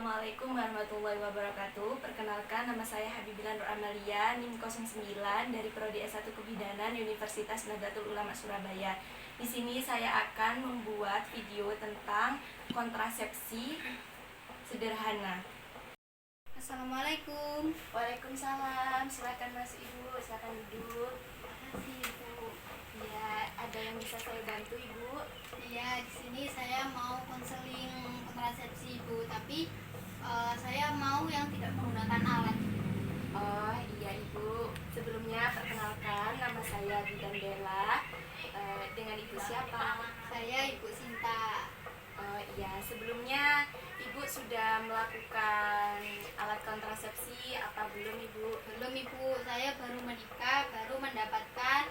Assalamualaikum warahmatullahi wabarakatuh. Perkenalkan, nama saya Habibila Nur Amalia, NIM 09 dari Prodi S1 Kebidanan Universitas Nahdlatul Ulama Surabaya. Di sini saya akan membuat video tentang kontrasepsi sederhana. Assalamualaikum. Waalaikumsalam. Silakan Mas Ibu, silakan duduk. Makasih Ibu. Ya, ada yang bisa saya bantu Ibu? Iya, di sini saya mau konseling kontrasepsi Ibu, tapi saya mau yang tidak menggunakan alat. Oh iya Ibu, sebelumnya perkenalkan, nama saya Bidan Bella. Dengan Ibu siapa? Saya Ibu Sinta. Oh iya, sebelumnya Ibu sudah melakukan alat kontrasepsi apa belum Ibu? Belum Ibu, saya baru menikah, baru mendapatkan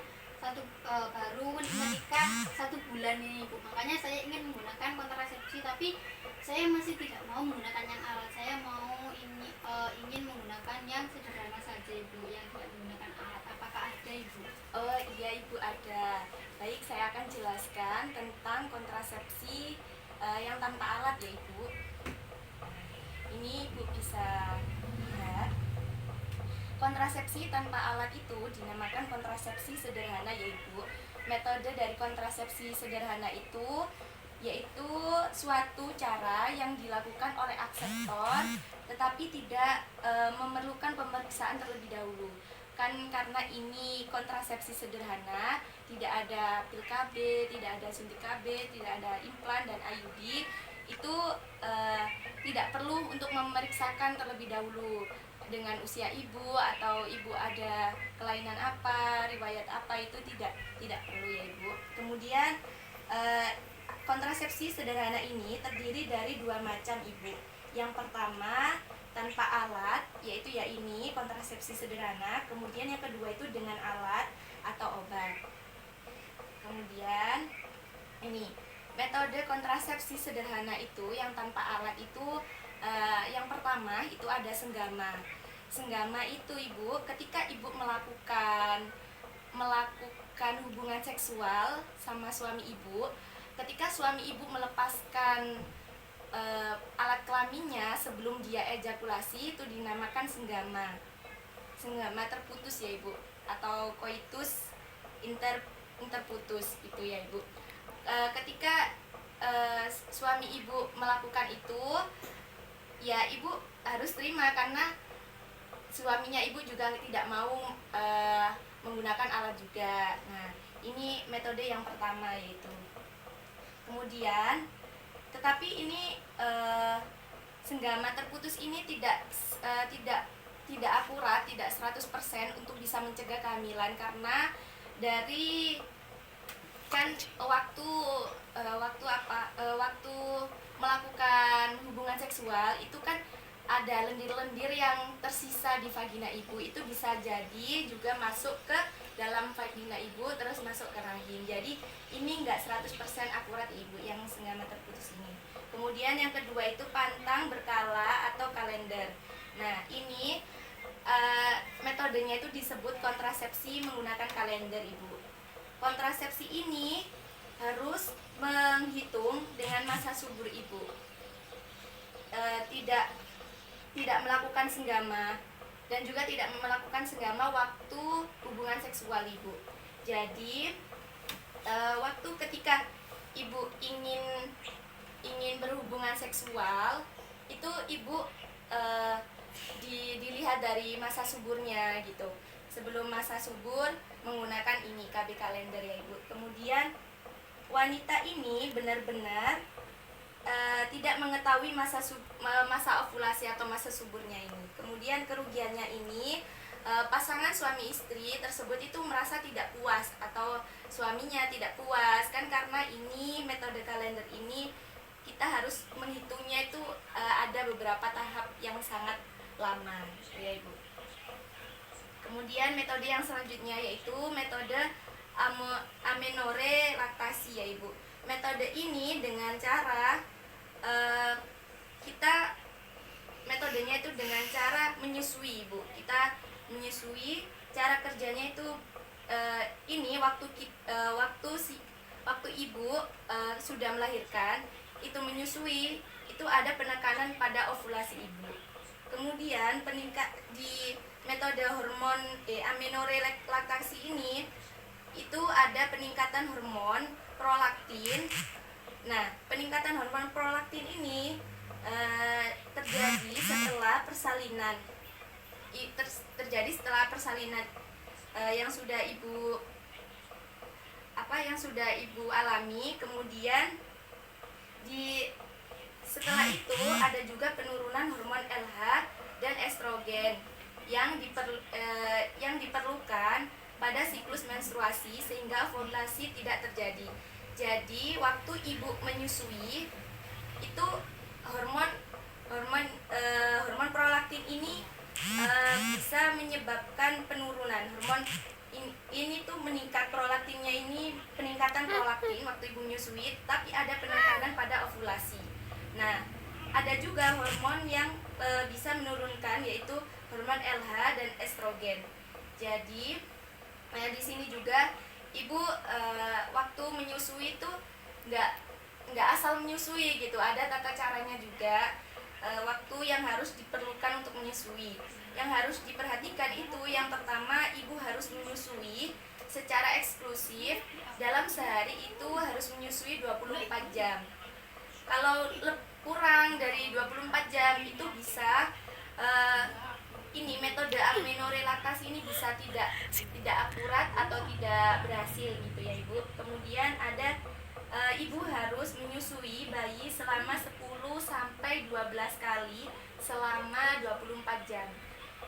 baru menikah 1 bulan ini Ibu. Makanya saya ingin menggunakan kontrasepsi, tapi saya masih tidak mau menggunakan yang alat. Saya mau ingin menggunakan yang sederhana saja Ibu, yang tidak menggunakan alat. Apakah ada Ibu? Oh iya Ibu, ada. Baik, saya akan jelaskan tentang kontrasepsi yang tanpa alat ya Ibu. Ini Ibu bisa lihat. Kontrasepsi tanpa alat itu dinamakan kontrasepsi sederhana ya Ibu. Metode dari kontrasepsi sederhana itu yaitu suatu cara yang dilakukan oleh akseptor tetapi tidak memerlukan pemeriksaan terlebih dahulu. Kan karena ini kontrasepsi sederhana, tidak ada pil KB, tidak ada suntik KB, tidak ada implan dan IUD, itu tidak perlu untuk memeriksakan terlebih dahulu dengan usia ibu atau ibu ada kelainan apa, riwayat apa, itu tidak perlu ya Ibu. Kemudian kontrasepsi sederhana ini terdiri dari 2 macam Ibu. Yang pertama tanpa alat, yaitu ya ini kontrasepsi sederhana. Kemudian yang kedua itu dengan alat atau obat. Kemudian ini metode kontrasepsi sederhana itu yang tanpa alat itu yang pertama itu ada senggama. Senggama itu Ibu, ketika Ibu melakukan hubungan seksual sama suami Ibu, ketika suami Ibu melepaskan alat kelaminnya sebelum dia ejakulasi, itu dinamakan senggama. Senggama terputus ya Ibu, atau coitus interputus itu ya Ibu. Ketika suami Ibu melakukan itu, ya Ibu harus terima karena suaminya Ibu juga tidak mau menggunakan alat juga. Nah, ini metode yang pertama yaitu. Kemudian, tetapi ini senggama terputus ini tidak akurat, tidak 100% untuk bisa mencegah kehamilan karena dari kan waktu melakukan hubungan seksual itu kan ada lendir-lendir yang tersisa di vagina ibu, itu bisa jadi juga masuk ke dalam vagina ibu terus masuk ke rahim. Jadi ini enggak 100% akurat ibu yang senggama terputus ini. Kemudian yang kedua itu pantang berkala atau kalender. Nah, ini metodenya itu disebut kontrasepsi menggunakan kalender ibu. Kontrasepsi ini harus menghitung dengan masa subur ibu. Tidak melakukan senggama dan juga tidak melakukan senggama waktu hubungan seksual ibu. Jadi waktu ketika ibu ingin berhubungan seksual itu ibu dilihat dari masa suburnya gitu. Sebelum masa subur menggunakan ini KB kalender ya ibu. Kemudian wanita ini benar-benar tidak mengetahui masa ovulasi atau masa suburnya ini. Kemudian kerugiannya ini pasangan suami istri tersebut itu merasa tidak puas atau suaminya tidak puas kan karena ini metode kalender ini kita harus menghitungnya itu ada beberapa tahap yang sangat lama ya ibu. Kemudian metode yang selanjutnya yaitu metode amenore laktasi ya ibu. Metode ini dengan cara metodenya itu dengan cara menyusui ibu. Kita menyusui, cara kerjanya itu ini waktu ibu sudah melahirkan itu menyusui itu ada penekanan pada ovulasi ibu. Kemudian di metode hormon amenorre laktasi ini itu ada peningkatan hormon prolaktin. Nah, peningkatan hormon prolaktin ini terjadi setelah persalinan. Terjadi setelah persalinan yang sudah ibu alami. Kemudian setelah itu ada juga penurunan hormon LH dan estrogen yang diperlukan pada siklus menstruasi sehingga ovulasi tidak terjadi. Jadi waktu ibu menyusui itu hormon prolaktin ini bisa menyebabkan penurunan hormon ini tuh meningkat, prolaktinnya ini peningkatan prolaktin waktu ibu menyusui, tapi ada penekanan pada ovulasi. Nah, ada juga hormon yang bisa menurunkan, yaitu hormon LH dan estrogen. Jadi di sini juga ibu waktu menyusui itu nggak asal menyusui gitu, ada tata caranya juga. Waktu yang harus diperlukan untuk menyusui, yang harus diperhatikan itu yang pertama, ibu harus menyusui secara eksklusif dalam sehari itu harus menyusui 24 jam. Kalau kurang dari 24 jam itu bisa ini metode amenorre laktasi ini bisa tidak akurat atau tidak berhasil gitu ya ibu. Kemudian ada ibu harus menyusui bayi selama 10 sampai 12 kali selama 24 jam.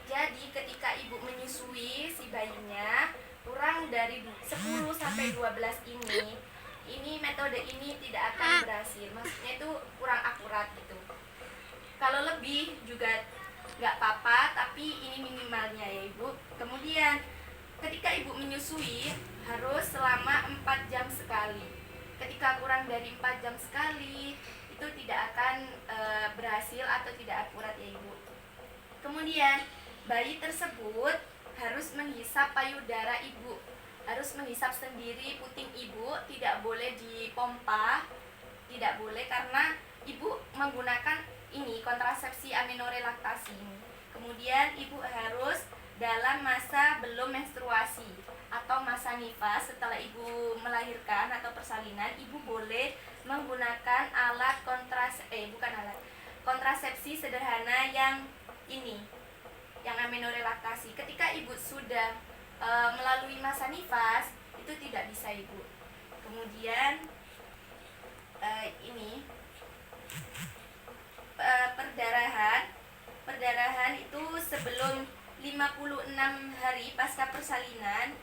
Jadi ketika ibu menyusui si bayinya kurang dari 10 sampai 12 ini metode ini tidak akan berhasil. Maksudnya itu kurang akurat gitu. Kalau lebih juga nggak apa-apa, tapi ini minimalnya ya ibu. Kemudian ketika ibu menyusui harus selama 4 jam sekali. Ketika kurang dari 4 jam sekali itu tidak akan berhasil atau tidak akurat ya ibu. Kemudian bayi tersebut harus menghisap payudara ibu, harus menghisap sendiri puting ibu, tidak boleh dipompa, tidak boleh karena ibu menggunakan ini kontrasepsi amenorre laktasi ini. Kemudian ibu harus dalam masa belum menstruasi atau masa nifas setelah ibu melahirkan atau persalinan, ibu boleh menggunakan kontrasepsi sederhana yang ini, yang amenorre laktasi. Ketika ibu sudah melalui masa nifas itu tidak bisa ibu. Kemudian perdarahan itu sebelum 56 hari pasca persalinan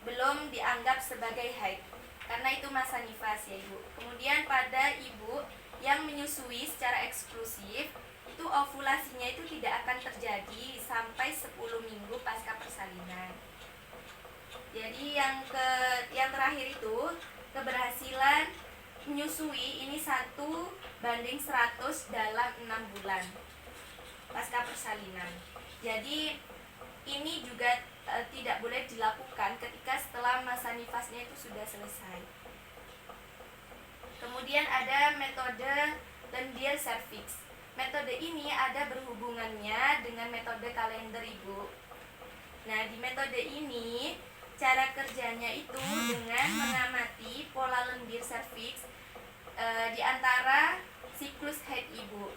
belum dianggap sebagai haid karena itu masa nifas ya ibu. Kemudian pada ibu yang menyusui secara eksklusif itu ovulasinya itu tidak akan terjadi sampai 10 minggu pasca persalinan. Jadi yang terakhir itu keberhasilan menyusui ini 1:100 dalam 6 bulan pasca persalinan. Jadi ini juga tidak boleh dilakukan ketika setelah masa nifasnya itu sudah selesai. Kemudian ada metode lendir cervix. Metode ini ada berhubungannya dengan metode kalender ibu. Nah, di metode ini cara kerjanya itu dengan mengamati pola lendir cervix di antara siklus haid ibu.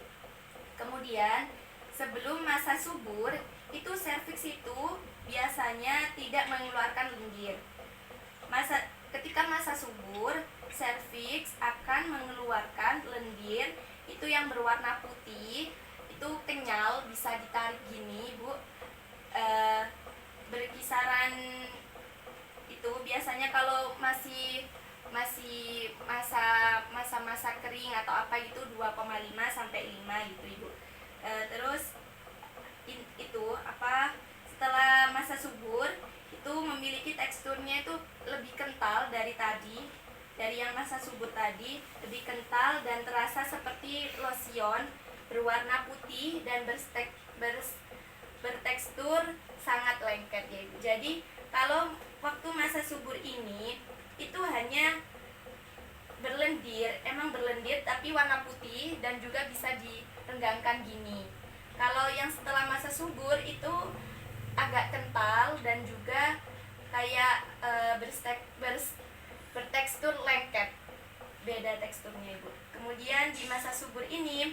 Kemudian sebelum masa subur itu cervix itu biasanya tidak mengeluarkan lendir. Ketika masa subur, cervix akan mengeluarkan lendir itu yang berwarna putih, itu kenyal, bisa ditarik gini ibu, berkisaran itu biasanya kalau masih masa kering atau apa gitu 2,5 sampai 5 gitu ibu. Terus setelah masa subur itu memiliki teksturnya itu lebih kental dari yang masa subur tadi, lebih kental dan terasa seperti lotion, berwarna putih dan bertekstur sangat lengket ya ibu. Jadi kalau waktu masa subur ini itu hanya berlendir, emang berlendir tapi tapi warna putih dan juga bisa direnggangkan gini. Kalau yang setelah masa subur itu agak kental dan juga kayak bertekstur lengket, beda teksturnya Ibu. Kemudian di masa subur ini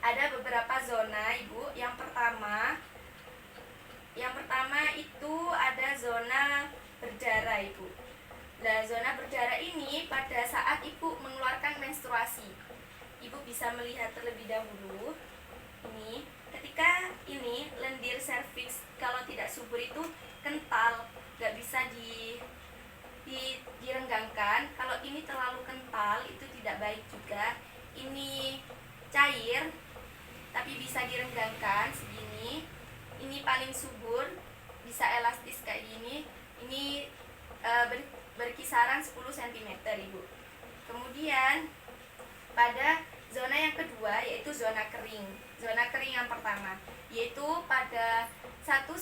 ada beberapa zona Ibu. Yang pertama itu ada zona berdarah Ibu. Nah, zona berdarah ini pada saat Ibu mengeluarkan menstruasi. Ibu bisa melihat terlebih dahulu. Ini, ketika ini lendir serviks kalau tidak subur itu kental, gak bisa direnggangkan. Kalau ini terlalu kental itu tidak baik juga. Ini cair tapi bisa direnggangkan segini. Ini paling subur, bisa elastis kayak gini. Ini berkisaran 10 cm Ibu. Kemudian pada zona yang kedua yaitu zona kering. Zona kering yang pertama yaitu pada 1-5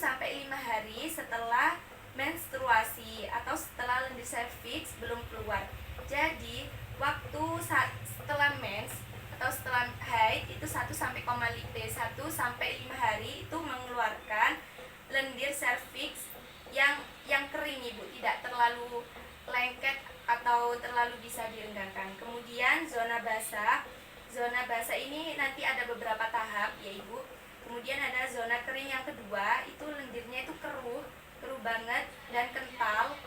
hari setelah menstruasi atau setelah lendir serviks belum keluar. Jadi waktu setelah mens atau setelah haid itu 1-5 hari itu mengeluarkan lendir serviks yang kering Ibu, tidak terlalu lengket atau terlalu bisa direnggangkan. Kemudian zona basah. Zona basah ini nanti ada beberapa tahap ya Ibu. Kemudian ada zona kering yang kedua, itu lendirnya itu keruh banget dan kental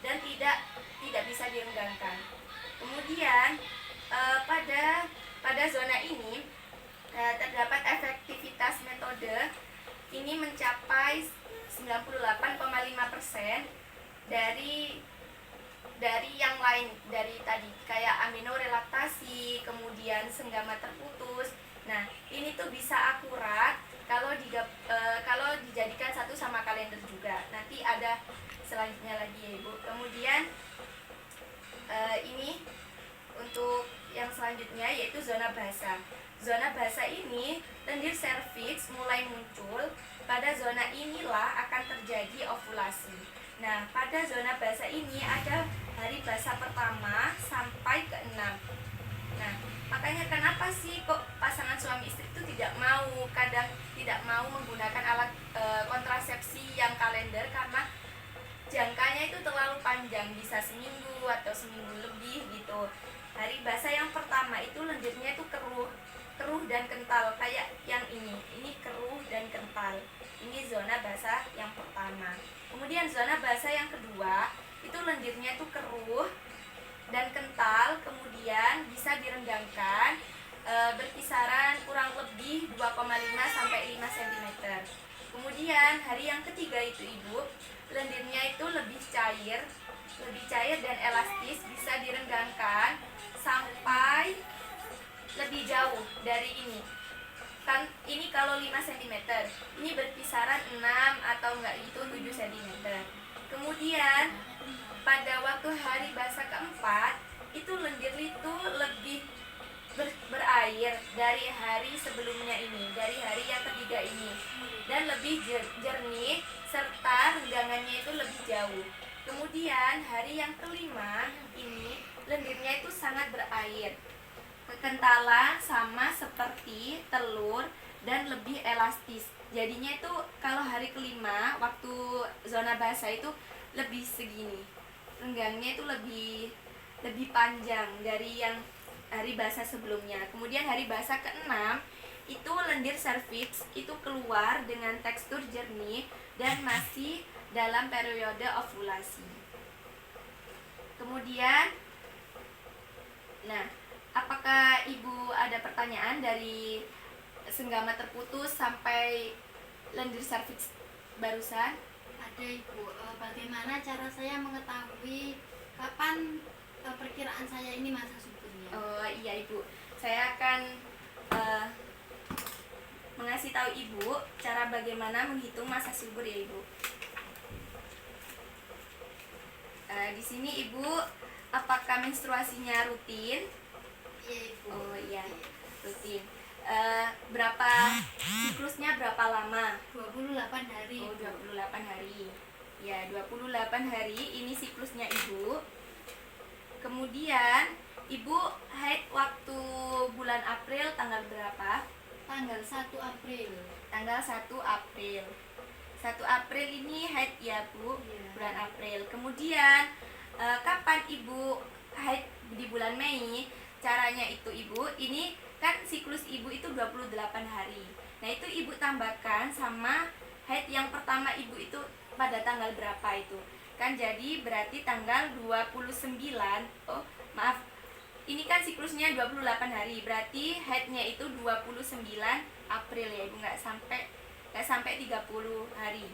dan tidak bisa direnggangkan. Kemudian pada zona ini terdapat efektivitas metode ini mencapai 98,5% dari yang lain, dari tadi kayak aminorelaktasi, kemudian senggama terputus. Nah, ini tuh bisa akurat kalau dijadikan satu sama kalender juga. Nanti ada selanjutnya lagi ya Ibu. Kemudian ini untuk yang selanjutnya yaitu zona basah. Zona basah ini lendir serviks mulai muncul. Pada zona inilah akan terjadi ovulasi. Nah, pada zona basah ini ada hari basah pertama sampai ke-6. Nah, makanya kenapa sih kok pasangan suami istri itu kadang tidak mau menggunakan alat kontrasepsi yang kalender, karena jangkanya itu terlalu panjang, bisa seminggu atau seminggu lebih gitu. Hari basah yang pertama itu lendirnya itu keruh dan kental kayak yang ini keruh dan kental. Ini zona basah yang pertama. Kemudian zona basah yang kedua itu lendirnya itu keruh dan kental, kemudian bisa direnggangkan, berkisaran kurang lebih 2,5-5 cm. Kemudian hari yang ketiga itu Ibu, lendirnya itu lebih cair dan elastis, bisa direnggangkan sampai lebih jauh dari ini. Kan ini kalau 5 cm, ini berkisaran 6 atau enggak itu 7 cm. Kemudian pada waktu hari basah keempat itu lendir itu lebih berair dari hari sebelumnya ini, dari hari yang ketiga ini, dan lebih jernih serta renggangannya itu lebih jauh. Kemudian hari yang kelima ini lendirnya itu sangat berair, kekentalan sama seperti telur dan lebih elastis. Jadinya itu kalau hari kelima waktu zona basah itu lebih segini, renggangnya itu lebih panjang dari yang hari basah sebelumnya. Kemudian hari basah ke-6 itu lendir serviks itu keluar dengan tekstur jernih dan masih dalam periode ovulasi. Kemudian apakah Ibu ada pertanyaan dari senggama terputus sampai lendir serviks barusan? Ada Ibu. Bagaimana cara saya mengetahui kapan perkiraan saya ini masa suburnya? Oh iya Ibu, saya akan mengasih tahu Ibu cara bagaimana menghitung masa subur ya Ibu. Di sini Ibu, apakah menstruasinya rutin? Iya Ibu. Oh iya, rutin. Berapa siklusnya berapa lama? 28 hari. Oh, 28 hari. Ya, 28 hari ini siklusnya Ibu. Kemudian Ibu haid waktu bulan April tanggal berapa? Tanggal 1 April. Tanggal 1 April. 1 April ini haid ya Bu, Iya. bulan April. Kemudian kapan Ibu haid di bulan Mei? Caranya itu Ibu, ini kan siklus Ibu itu 28 hari. Nah itu Ibu tambahkan sama haid yang pertama Ibu itu pada tanggal berapa itu. Kan jadi berarti tanggal 29, oh maaf, ini kan siklusnya 28 hari, berarti haidnya itu 29 April ya Ibu, nggak sampai 30 hari.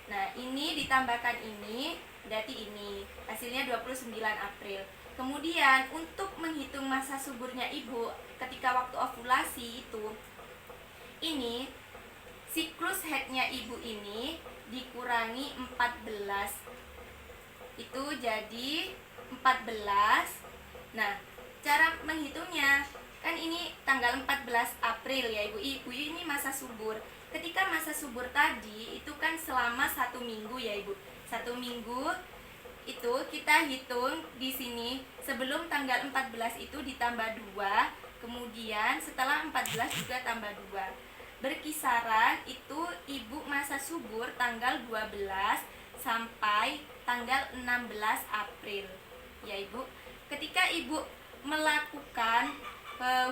Nah ini ditambahkan ini, berarti ini hasilnya 29 April. Kemudian untuk menghitung masa suburnya Ibu ketika waktu ovulasi itu, ini siklus haidnya Ibu ini dikurangi 14, itu jadi 14. Nah cara menghitungnya kan ini tanggal 14 April ya Ibu. Ibu ini masa subur. Ketika masa subur tadi itu kan selama 1 minggu ya Ibu. 1 minggu itu kita hitung di sini sebelum tanggal 14 itu ditambah 2, kemudian setelah 14 juga tambah 2. Berkisaran itu Ibu masa subur tanggal 12 sampai tanggal 16 April ya Ibu. Ketika Ibu melakukan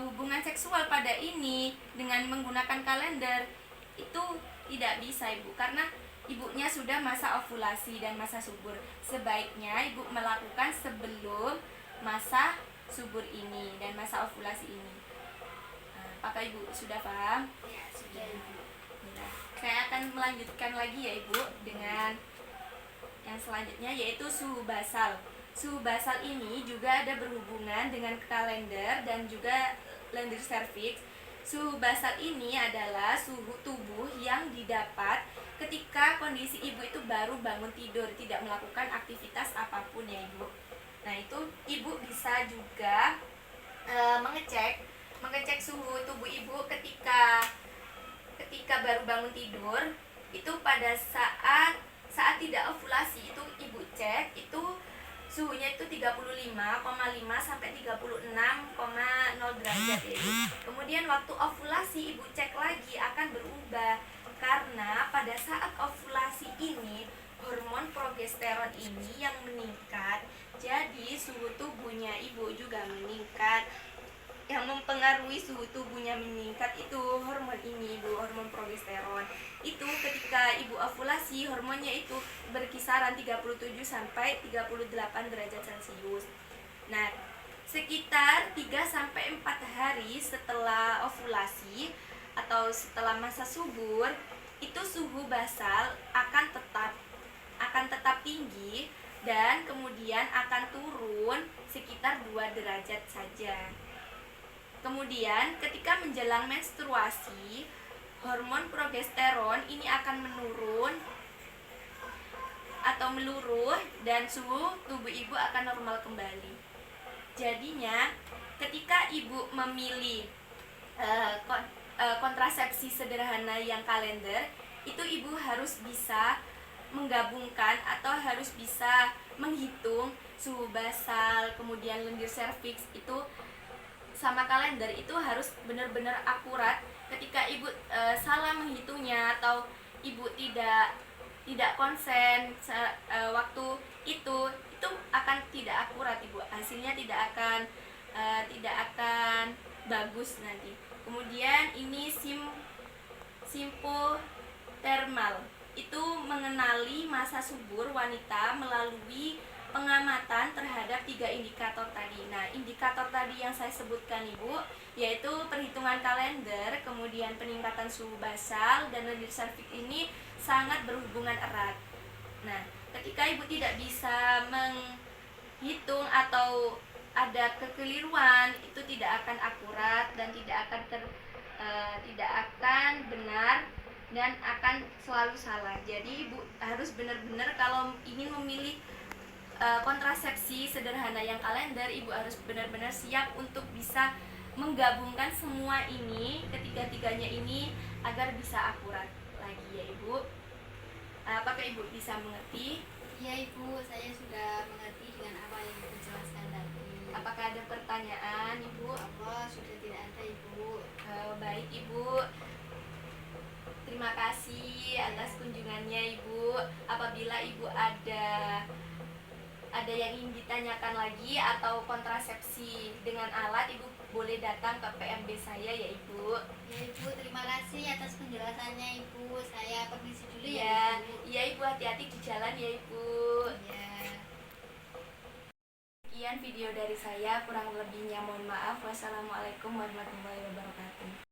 hubungan seksual pada ini dengan menggunakan kalender, itu tidak bisa Ibu, karena ibunya sudah masa ovulasi dan masa subur. Sebaiknya Ibu melakukan sebelum masa subur ini dan masa ovulasi ini. Apakah Ibu sudah paham? Ya, sudah Ibu. Nah, saya akan melanjutkan lagi ya Ibu dengan yang selanjutnya, yaitu suhu basal. Suhu basal ini juga ada berhubungan dengan kalender dan juga lendir cervix. Suhu basal ini adalah suhu tubuh yang didapat ketika kondisi ibu itu baru bangun tidur, tidak melakukan aktivitas apapun ya Ibu. Nah itu Ibu bisa juga mengecek suhu tubuh Ibu ketika baru bangun tidur. Itu pada saat tidak ovulasi itu Ibu cek, itu suhunya itu 35,5 sampai 36,0 derajat ya Ibu. Kemudian waktu ovulasi Ibu cek lagi akan berubah, karena pada saat ovulasi ini hormon progesteron ini yang meningkat, jadi suhu tubuhnya Ibu juga meningkat. Yang mempengaruhi suhu tubuhnya meningkat itu hormon ini Ibu, hormon progesteron. Itu ketika Ibu ovulasi hormonnya itu berkisaran 37 sampai 38 derajat Celcius. Nah, sekitar 3 sampai 4 hari setelah ovulasi atau setelah masa subur, itu suhu basal akan tetap tinggi dan kemudian akan turun sekitar 2 derajat saja. Kemudian ketika menjelang menstruasi, hormon progesteron ini akan menurun atau meluruh dan suhu tubuh ibu akan normal kembali. Jadinya ketika ibu memilih kontrasepsi sederhana yang kalender, itu ibu harus bisa menggabungkan atau harus bisa menghitung suhu basal, kemudian lendir serviks itu sama kalender, itu harus benar-benar akurat. Ketika ibu salah menghitungnya atau ibu tidak konsen waktu itu akan tidak akurat Ibu, hasilnya tidak akan bagus nanti. Kemudian ini simpotermal, itu mengenali masa subur wanita melalui pengamatan terhadap 3 indikator tadi. Nah, indikator tadi yang saya sebutkan Ibu, yaitu perhitungan kalender, kemudian peningkatan suhu basal dan lendir serviks ini sangat berhubungan erat. Nah, ketika Ibu tidak bisa menghitung atau ada kekeliruan, itu tidak akan akurat dan tidak akan benar dan akan selalu salah. Jadi Ibu harus benar-benar kalau ingin memilih kontrasepsi sederhana yang kalender, Ibu harus benar-benar siap untuk bisa menggabungkan semua ini, ketiga-tiganya ini, agar bisa akurat lagi ya Ibu. Apakah Ibu bisa mengerti? Iya Ibu, saya sudah mengerti dengan apa yang Ibu jelaskan tadi. Apa Apakah ada pertanyaan, Ibu? Allah sudah tidak ada Ibu. Baik, Ibu. Terima kasih atas kunjungannya, Ibu. Apabila Ibu ada yang ingin ditanyakan lagi atau kontrasepsi dengan alat, Ibu boleh datang ke PMB saya ya, Ibu. Ya Ibu, terima kasih atas penjelasannya Ibu. Saya permisi dulu ya Ya, Ibu. iya Ibu, hati-hati di jalan ya, Ibu. Ya. Sekian video dari saya, kurang lebihnya mohon maaf. Wassalamualaikum warahmatullahi wabarakatuh.